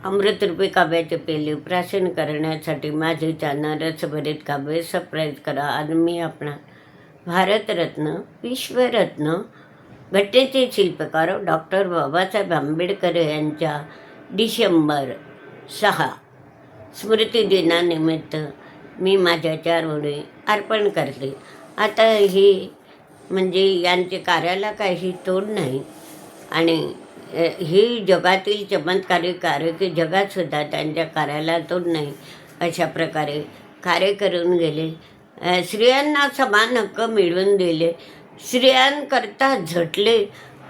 अमृतरूपी काव्याचे पेले प्राशन करण्यासाठी माझे चॅनल रसभरीत काव्य सबस्क्राईब करा. आज मी आपणा भारतरत्न विश्वरत्न घटनेचे शिल्पकार डॉक्टर बाबासाहेब आंबेडकर यांच्या डिसेंबर 6 स्मृतिदिनानिमित्त मी माझ्या 4 ओळी अर्पण करते. आता ही म्हणजे यांच्या कार्याला काही तोड नाही आणि ही जगातील चमत्कारिक कार्य की जगातसुद्धा त्यांच्या कार्याला तोड नाही अशा प्रकारे कार्य करून गेले. स्त्रियांना समान हक्क मिळवून दिले, स्त्रियांकरता झटले.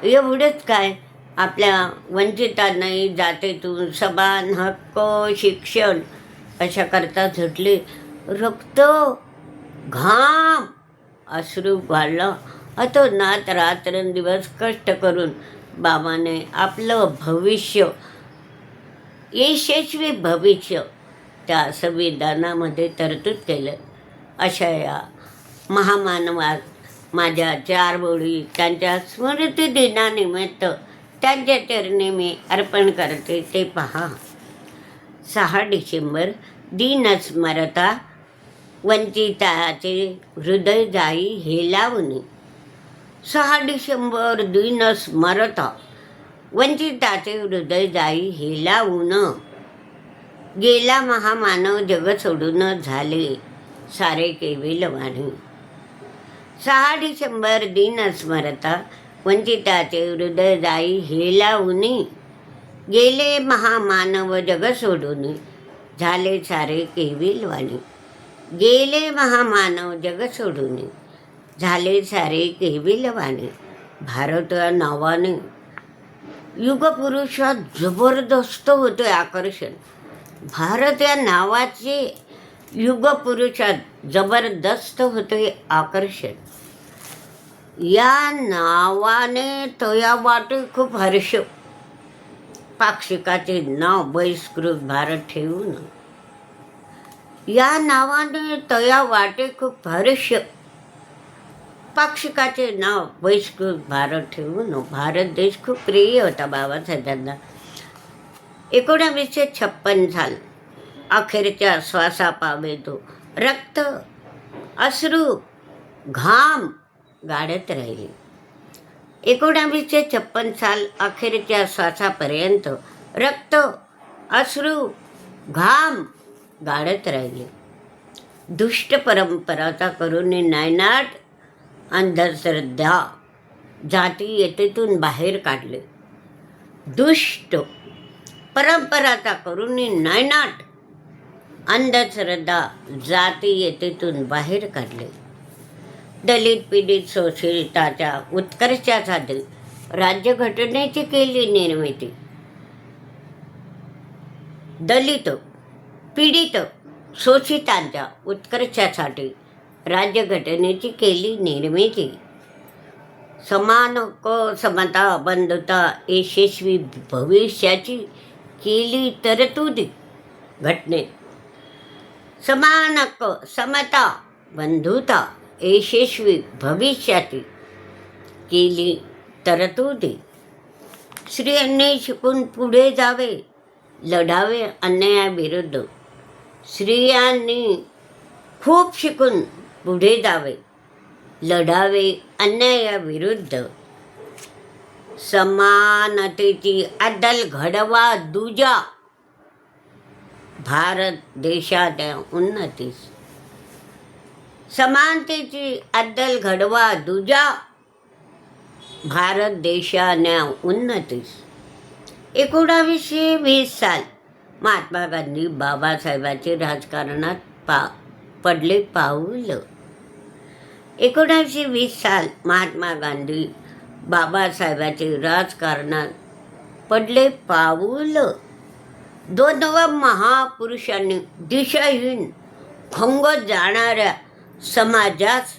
एवढंच काय, आपल्या वंचितांनाही जातीतून समान हक्क, शिक्षण अशाकरता झटले. रक्त, घाम, अश्रू गाळला. अतोनात रात्रंदिवस कष्ट करून बाबाने आपलं भविष्य, यशस्वी भविष्य त्या संविधानामध्ये तरतूद केलं. अशा या महामानवात माझ्या 4 ओळी त्यांच्या स्मृतिदिनानिमित्त त्यांच्या चरणी मी अर्पण करते. ते पहा. 6 डिसेंबर दीनस्मरता वंचिताचे हृदय जाई हेलावून. 6 डिसेंबर दीनस्मरता वंचिताचे हृदय जाई हेलावून. गेला महामानव जग सोडून झाले सारे केविलवाणी. 6 डिसेंबर दीनस्मरता वंचिताचे हृदय जाई हेलावून. गेले महामानव जग सोडून झाले सारे केविलवाणी. गेले महामानव जग सोडून झाले सारे केविलवाणी. भारत या नावाने युगपुरुषात जबरदस्त होते आकर्षण. भारत या नावाचे युगपुरुषात जबरदस्त होते आकर्षण. या नावाने तया वाटे खूप हर्ष. पाक्षिकाचे नाव बहिष्कृत भारत ठेवून. या नावाने तया वाटे खूप हर्ष. पाक्षिकाचे नाव बहिष्कृत भारत ठेवून. भारत देश खूप प्रिय होता बाबासाहेबांना. 1956 साल अखेरच्या श्वासापावे तो रक्त, अश्रू, घाम गाडत राहिले. 1956 साल अखेरच्या श्वासापर्यंत रक्त, अश्रू, घाम गाडत राहिले. दुष्ट परंपराचा करून नायनाट, अंधश्रद्धा, जातीयतेतून बाहेर काढले. दुष्ट परंपराचा करून नायनाट, अंधश्रद्धा, जातीयतेतून बाहेर काढले. दलित, पीडित, शोषिताच्या उत्कर्षासाठी राज्यघटनेची केली निर्मिती. दलित, पीडित, शोषितांच्या उत्कर्षासाठी राज्यघटनेची केली निर्मिती. समान हक्क, समता, बंधुता, यशस्वी भविष्याची केली तरतूद घटनेत. समान हक्क, समता, बंधुता, यशस्वी भविष्याची केली तरतूद. स्त्रियांनी शिकून पुढे जावे, लढावे अन्यायाविरुद्ध. स्त्रियांनी खूप शिकून पुढे जावे, लढावे अन्यायाविरुद्ध. समानतेची अद्दल घडवा दुजा भारत देशाच्या उन्नतीस. समानतेची अद्दल घडवा दुजा भारत देशाच्या उन्नतीस. 1920 साल महात्मा गांधी बाबासाहेबांचे राजकारणात पडले पाऊल. 1920 साल महात्मा गांधी बाबासाहेबांचे राजकारणात पडले पाऊल. 2 महापुरुषांनी दिशाहीन, खंगत जाणाऱ्या समाजास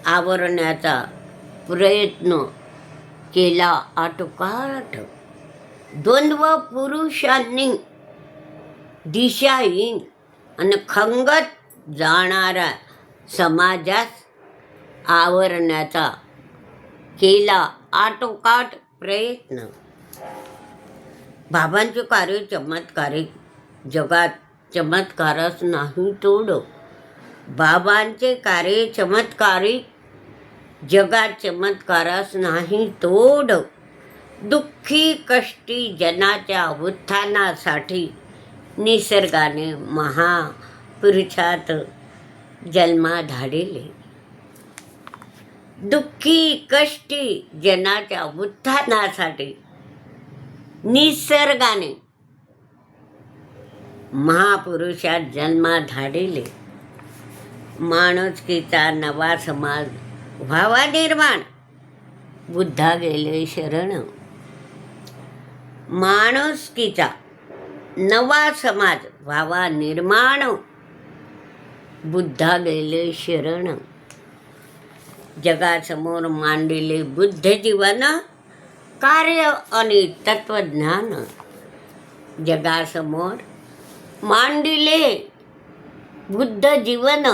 आवरण्याचा प्रयत्न केला आटोकाट. 2 पुरुषांनी दिशाहीन आणि खंगत जाणाऱ्या समाजास आवरण्याचा केला आटोकाट प्रयत्न. बाबांचे कार्य चमत्कारिक, जगात चमत्कारच नाही तोड. बाबांचे कार्य चमत्कारिक, जगात चमत्कारच नाही तोड. दुःखी कष्टी जनाच्या उत्थानासाठी निसर्गाने महापुरुषात जन्मा धाडिले. दुःखी कष्टी जनाच्या उत्थानासाठी निसर्गाने महापुरुषात जन्मा धाडिले. माणुसकीचा नवा समाज व्हावा निर्माण, बुद्धा गेले शरण. माणुसकीचा नवा समाज व्हावा निर्माण, बुद्धा गेले शरण. जगासमोर मांडले बुद्ध जीवन, कार्य आणि तत्वज्ञान. जगासमोर मांडले बुद्ध जीवन,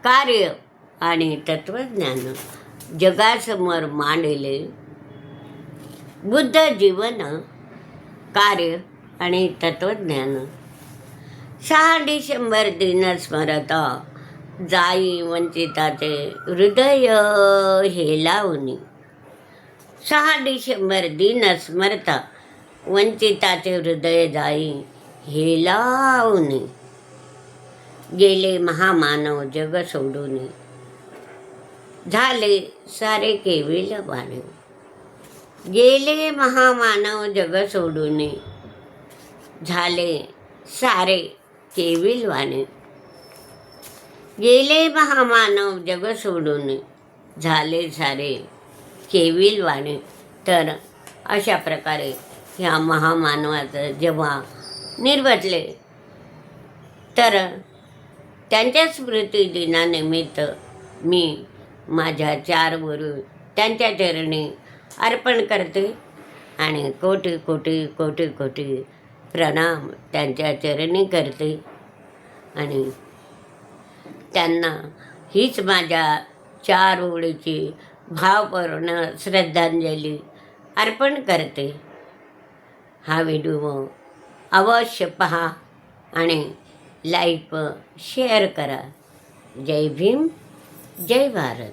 कार्य आणि तत्वज्ञान. जगासमोर मांडले बुद्ध जीवन, कार्य आणि तत्वज्ञान. 6 डिसेंबर दिन स्मरता, जाई वंचिताचे हृदय हेलावून. 6 डिसेंबर दिन स्मरता, वंचिताचे हृदय जाई हेलावून. गेले महामानव जग सोडून, झाले सारे केविलवाणे. गेले महामानव जग सोडून, झाले सारे केविलवाणे. गेले महामानव जग सोडून, झाले सारे केविलवाणे. तर अशा प्रकारे ह्या महामानवाचं जेव्हा निर्वतले, तर त्यांच्या स्मृतिदिनानिमित्त मी माझ्या 4 गुरु त्यांच्या चरणी अर्पण करते आणि कोटी कोटी कोटी कोटी प्रणाम त्यांच्या चरणी करते. आणि त्यांना हीच माझ्या 4 ओळीची भावपूर्ण श्रद्धांजली अर्पण करते. हा व्हिडिओ अवश्य पहा आणि लाईक शेअर करा. जय भीम, जय भारत.